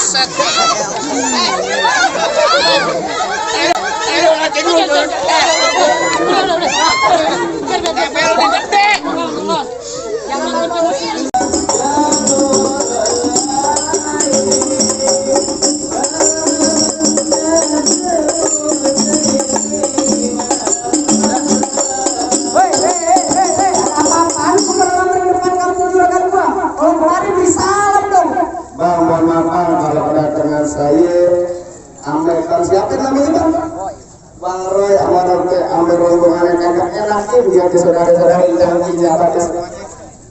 Buset. Bang, mohon maaf kalau kedatangan saya Amerika siapa namanya bang? Bang Roy, Amir rombongan yang kagak enak biar saudara-saudara yang jabat semuanya.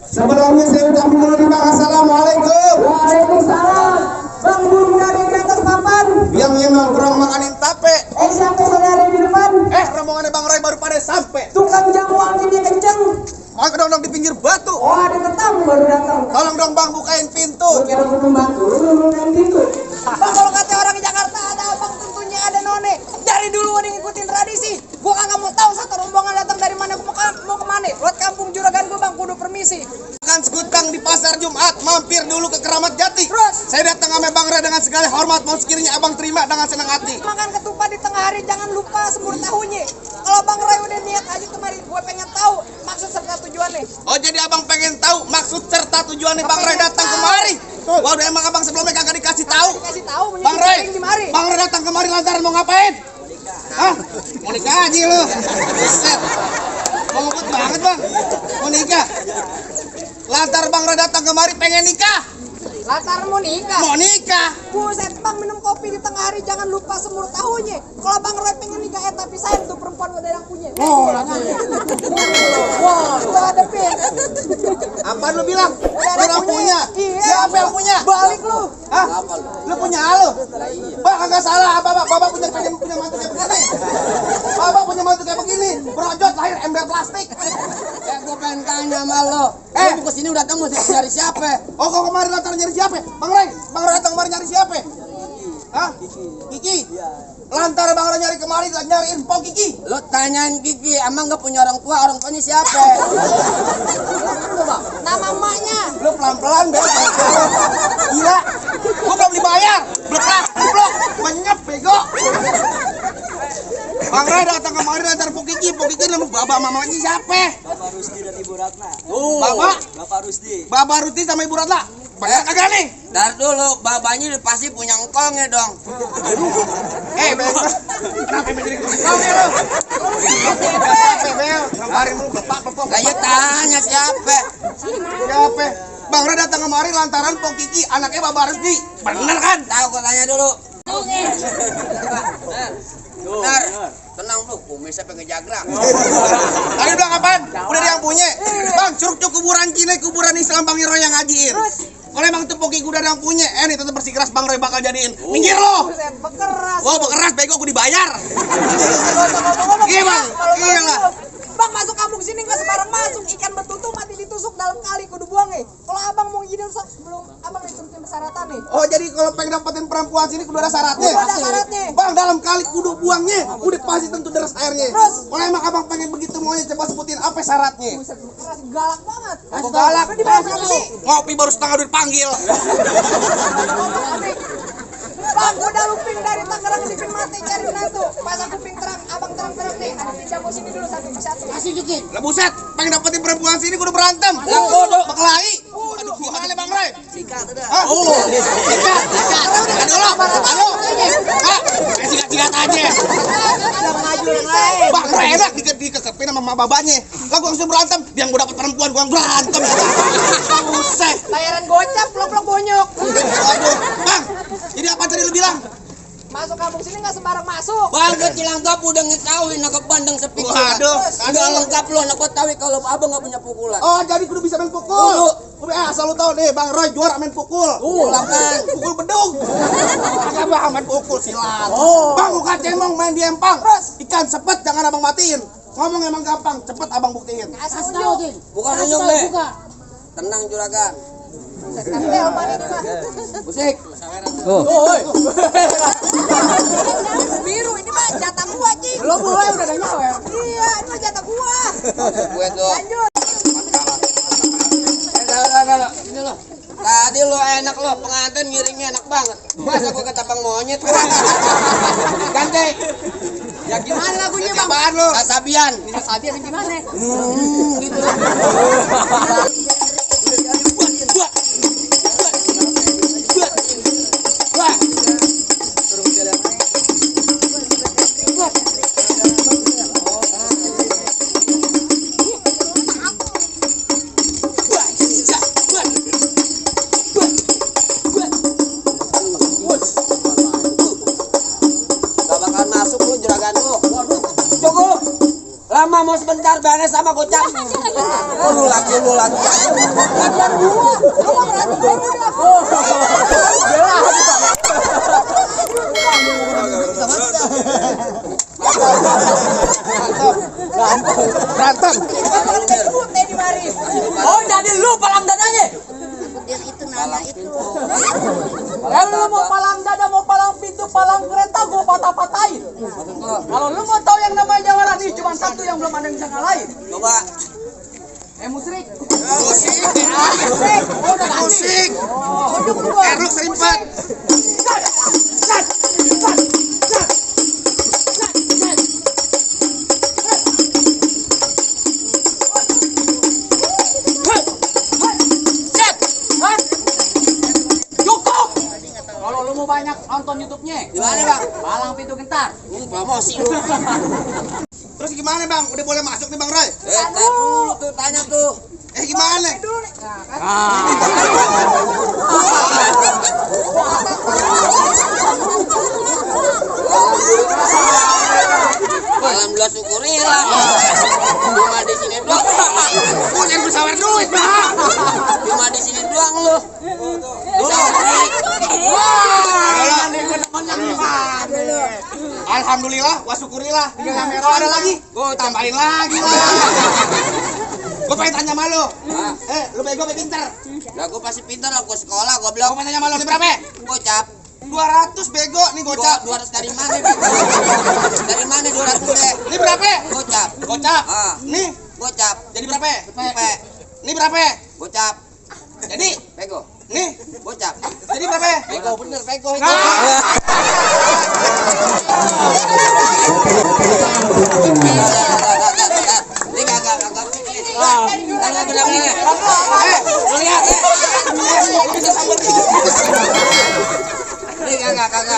Sebelumnya saya udah dulu di bang. Assalamualaikum. Waalaikumsalam. Bang Bun dari atas papan. Yang memang kurang makanin tape. Siapa saudara di depan? Rombongannya Bang Roy baru pada sampai. Tukang jamu anginnya kenceng. Mau dong di pinggir batu. Oh, ada tetamu baru datang. Tolong dong bang bukain pintu. Kira pembantu lu bukain pintu. Bang, kalau kata orang Jakarta ada abang tentunya ada none. Dari dulu udah ngikutin tradisi. Gua kagak mau tahu satu rombongan datang dari mana mau kemana. Buat kampung Juragan gua bang kudu permisi. Kan sekutang di pasar Jumat, mampir dulu ke Keramat Jati. Terus? Saya datang sama Bang Roy dengan segala hormat, mau sekiranya abang terima dengan senang hati. Makan ketupat di tengah hari jangan lupa semur tahunya. Kalau Bang Roy udah niat aja kemari, gue pengen tahu maksud serta tujuannya. Oh jadi abang pengen tahu maksud serta tujuannya Bang Roy datang kemari. Wah udah emang abang sebelumnya kagak dikasih tahu. Kasih tahu Bang Roy, di mari. Bang Roy datang kemari lantaran mau ngapain? Hah? Mau nikah aja lu. Buset. Mau ngebut banget bang. Mau nikah. Lantar Bang Roy datang kemari pengen nikah. Latar mau nikah. Mau nikah. Buset bang minum kopi di tengah hari jangan lupa semur tahunya. Kalau Bang Roy pengen nikah tapi sayang tuh perempuan udah yang punya. Oh, Wah, udah ada pin. apa lu bilang? Udah Lu yang punya. Iya. Siapa yang punya? Balik lu. Hah? Lu punya lu? Bang kagak salah apa Bapak punya mantu kayak begini. Bapak punya mantu kayak begini. Brojot lahir ember plastik. Gue pengen tanya sama lo. Lu kesini udah temu nyari siapa? Oh kok kemarin lantar nyari siapa? Bang Roy datang kemarin nyari siapa? Hah? Kiki? Lantar Bang Roy nyari kemarin nyariin Po Kiki. Lo tanyain Kiki, emang gak punya orang tuanya siapa? Nama emaknya. Lu pelan-pelan bego. Gila. Gua belum dibayar. Blok. Menyep bego. Bang Roy datang kemarin lantar Po Kiki nama bapak mamanya siapa? Bapak Rusdi dan Ibu Ratna. Bapak Rusdi sama Ibu Ratna. Banyak kagak nih? Ntar dulu, babanya pasti punya engkongnya dong. Bego. Kenapa jadi ngomongnya lu? Capek, Bel. Kemarin lu bapak. Kayak tanya siapa? Siapa? Bang Roy datang kemarin lantaran Po Kiki anaknya Bapak Rusdi. Bener kan? Tahu gue tanya dulu. Benar. Tenang lu, kumisnya pengen jagrak. Tadi bilang apaan? Udah dia yang punya. Bang, curug kuburan Cina, kuburan Islam Bang Roy yang ngajiin. Kalau emang itu Po Kiki udah yang punya, nih tetep bersikeras Bang Roy bakal jadiin. Minggir lo. Buset bekeras. Wah, bekeras bego gue dibayar. Iya bang, iya lah. Bang masuk kampung sini nggak sembarang masuk. Ikan betutu mati ditusuk dalam kali kudu buang Kalau abang mau izin sebelum abang ikutin persyaratan nih. Oh jadi kalau pengen dapetin perempuan sini kudu ada syaratnya. Kudu ada syaratnya. Bang dalam kali kudu buangnya, udah pasti tentu deras airnya. Terus? Kalau emang abang pengen begitu maunya coba sebutin apa syaratnya. Buset bekeras galak banget. Aku galak. Di bawah berapa sih? Ngopi baru setengah duit panggil. Bang, udah luping dari Tangerang Dipin mati cari menantu. Pasang kuping terang, abang terang-terang nih. Ada pinjam sini dulu satu persatu. Kasih dikit. Lah buset, pengen dapetin perempuan sini kudu berantem. Yang bodoh, berkelahi. Aduh, gimana Bang Roy? Sikat udah. Hah? Sikat. Aduh lo. Hah? Sikat aja. Ada maju yang lain. Bang Roy enak dikekepin sama emak babanya. Lah gua langsung berantem, yang gua dapet perempuan gua berantem. Buset. Bayaran gocap, vlog bonyok. Aduh, Bang. Jadi apa tadi lu bilang? Masuk kampung sini nggak sembarang masuk. Bang, gue Cilangkap udah ngetahui nak bandeng sepi. Waduh, udah lengkap lo, nak tahu kalau abang nggak punya pukulan. Oh, jadi kudu bisa main pukul. Kudu asal lu tahu nih, Bang Roy juara main pukul. Silakan. Pukul bedung. Agak bang main pukul silat. Oh. Bang bukan cemong main di empang. Ikan sepet jangan abang matiin. Ngomong emang gampang, cepet abang buktiin. Asal unjuk. Bukan unjuk le. Tenang juragan. Tempel mana ini mah? Musik. Biru ini mah jatah gua Cing. Lo mulai udah ada nyawa ya? Iya, ini mah jatah gua. Gue tuh. Lanjut. Ini lo. Tadi lo enak lo pengantin ngiringnya enak banget. Masa gua ketapang monyet. Ganti. Ya gimana lagunya bang? Apaan lu? Sasabian. Ini sasabian gimana? Gitu. Lama mau sebentar beres sama gocap. Lu lagi. Bagian gua. Gua berarti Berantem. Oh, jadi lu palang dadanya? Itu nama itu. Kalau lu mau palang dada, mau palang pintu, palang kereta, gua patah-patahin. Kalau lu mau tahu yang namanya jawara nih, cuma satu yang belum ada yang bisa ngalahin. coba. Musrik. Musik. Oh, udah ganti. Musik. Oh, Erluk serimpat. cukup. Kalau lu mau banyak nonton YouTube-nya, Gimana, Bang? palang pintu gentar. Promosi lu. Terus gimana bang? Udah boleh masuk nih bang Roy? Tar dulu tuh tanya tuh. Gimana? Alhamdulillah syukurilah. Cuma di sini doang. Yang bersawar duit bang. Cuma di sini doang lu. Alhamdulillah, wasyukurillah. Kalau ada lagi, gue tambahin lagi lah. Gue pengen tanya sama lu. Lu bego apa pinter? Lah gua pasti pintar lah, gua sekolah, gua bilang. Gue pengen tanya sama lu, ini berapa? Gocap. 200 bego nih gocap. 200 dari mana? Dari mana 200 deh? Ini berapa? Gocap. Gocap. Ah, Nih, gocap. jadi berapa? Pepe. Ini berapa? Gocap. Jadi, Pego. nih, Gocap. jadi berapa? Pego bener, pego itu. Ini kagak benar-benar. Lu lihat. Ini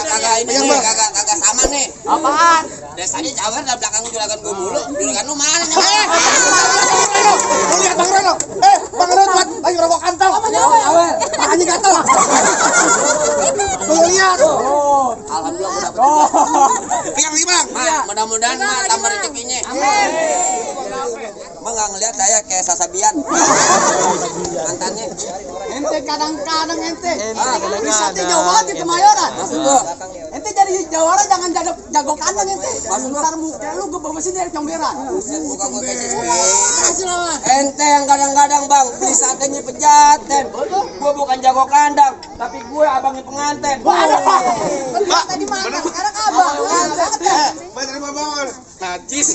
kagak ini nih, kagak sama nih. Apaan? Desanya cawer dari belakang juragan gua mulu. Juragan lu mana nih? Lu lihat Bang Reno. Bang Reno buat lagi rokok kantong. Tangannya gatel. Lu lihat. Alhamdulillah gua dapet. Yang lagi Bang. Mak, mudah-mudahan mak tambah rezekinya. Mak nggak ngeliat saya kayak sasabian. Mantannya. Ente kadang-kadang ente Ah, bisa jauh banget di Kemayoran. Maksud gua, Ente jadi jawara jangan jago kandang ente. Maksud gua? Ntar muka lu gue bawa sini dari comberan. buset muka gua kayak ente yang kadang-kadang bang beli satenya pejaten. Gua bukan jago kandang, tapi gue abangnya penganten. Kan tadi makan, sekarang abang. Bener Bang. Najis.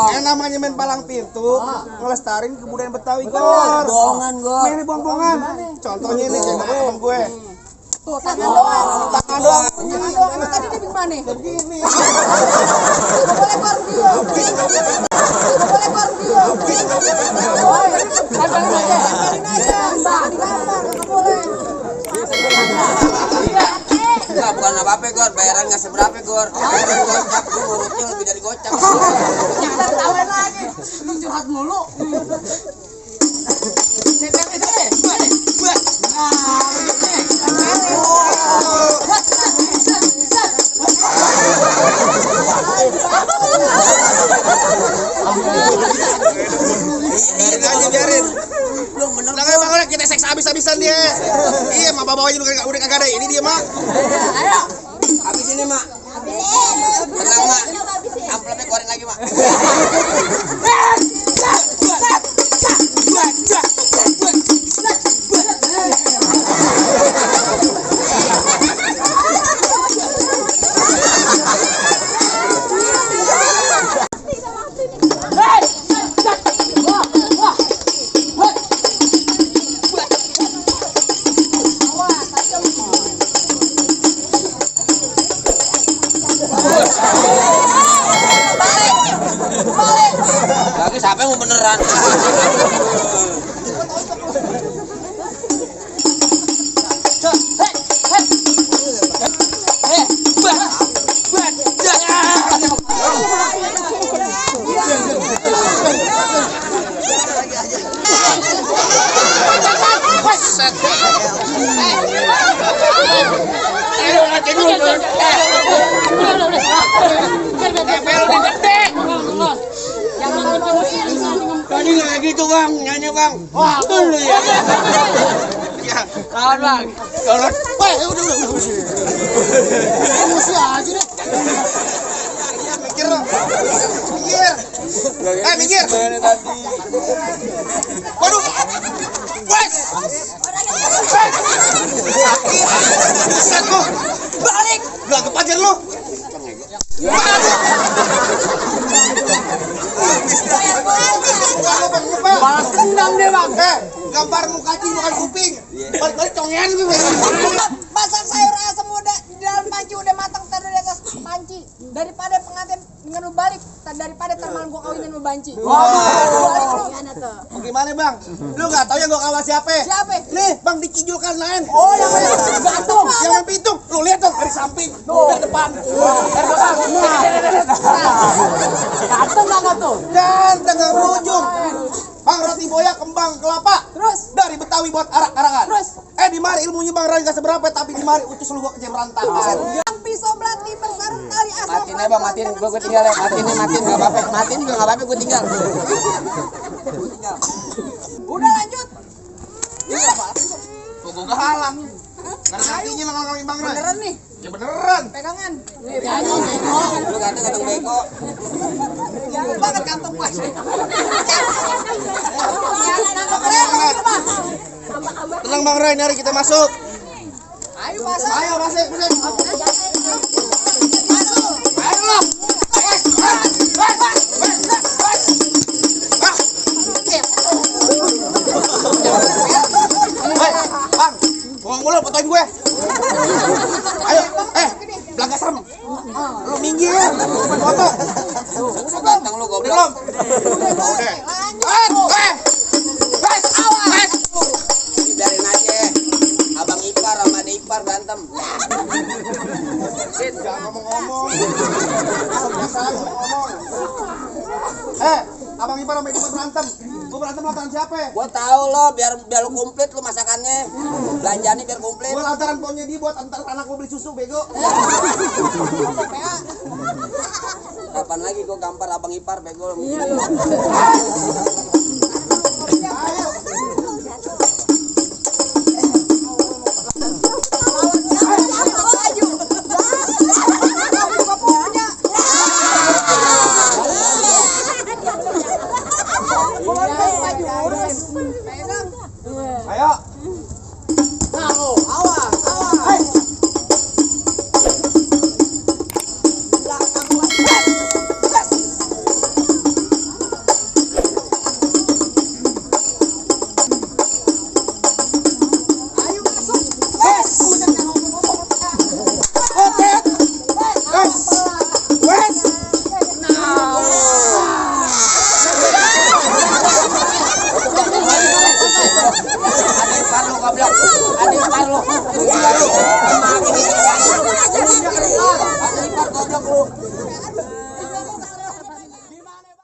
Yang namanya main palang pintu, ngelestarin kebudayaan Betawi, Gor. Bohongan gua. Ini bongbongan. Contohnya ini kayak temen gue. Tuh, tangan doang. Tangan doang. Tangan doang. Emang tadi dia gimana? Begini. Gak boleh keluar video. Gak boleh keluar video. Oh, tempelin aja. Mbak, digambar. Gak boleh. Enggak, bukan apa-apa Gor, bayaran nggak seberapa Gor. Gocap, gua ngurutnya lebih dari gocap. Jangan tawain lagi. Lu curhat mulu. Tempelin aja. Nah, begini. Biarin aja, biarin. Belum bener. Udah kayak Bang, kita seks habis-habisan dia. Iya, mah bawanya udah kagak ada. Ini dia, Mak. Ayo. Habis ini mak. Tenang mak. Amplopnya keluarin lagi mak. Siapa yang mau beneran? Tadi nggak gitu bang, nyanyi bang. Wah, dulu ya. Ya, kawan bang. Kawan. Wah, udah. Emosi aja deh. Mikir dong. Mikir. Mikir. Waduh. Wes. Sakit lu. Balik. Gak kepajar lu. Balas dendam deh bang. Gambar muka cing bukan kuping. Balik congean gue. Masak sayur asam udah di dalam panci udah matang taruh di atas panci. Daripada pengantin dengan lu balik, daripada termalam gua kawinin lu banci. Gimana tuh? Gimana bang? Lu nggak tahu ya gua kawan siapa? Siapa? Nih bang dicijulkan lain. Oh yang mana? Gantung. Yang main pitung. Lu lihat dong dari samping, dari depan, dari belakang. Gantung nggak tuh? Dan tengah berujung. Bang roti boya kembang kelapa. Terus? Dari Betawi buat arak-arakan. Terus? Di mari ilmunya bang Rai gak seberapa, tapi di mari utus lu gua ke jam berantakan. Yang pisau belati bersarung tali asal. Matiin aja bang, matiin. Gua tinggal ya. Matiin nggak apa-apa. Matiin juga nggak apa-apa. Gua tinggal. Udah lanjut. Gua gak halang. Karena nantinya ngomongin bang Rai. Beneran nih. Ya beneran. Pegangan. Lu kata beko. Jangan banget kantong pas. Tenang bang Rai, mari kita masuk. Ayo masuk. Ayo masuk. Masuk. Ayo lo. Bang, ngomong mulu fotoin gue. Ayo, belaga serem. Lu minggir, foto. Ganteng lu goblok. Belum. Udah. Awas. Biarin aja. Abang ipar sama adek ipar berantem. Jangan ngomong-ngomong. Biasa ngomong. Abang ipar sama adek ipar berantem. Gua berantem lantaran siapa? Gua tahu lo biar lu komplit lu masakannya. Belanjanya biar komplit. Gua lantaran punya dia buat antar anak gua beli susu bego. Kapan lagi gua gampar abang ipar bego.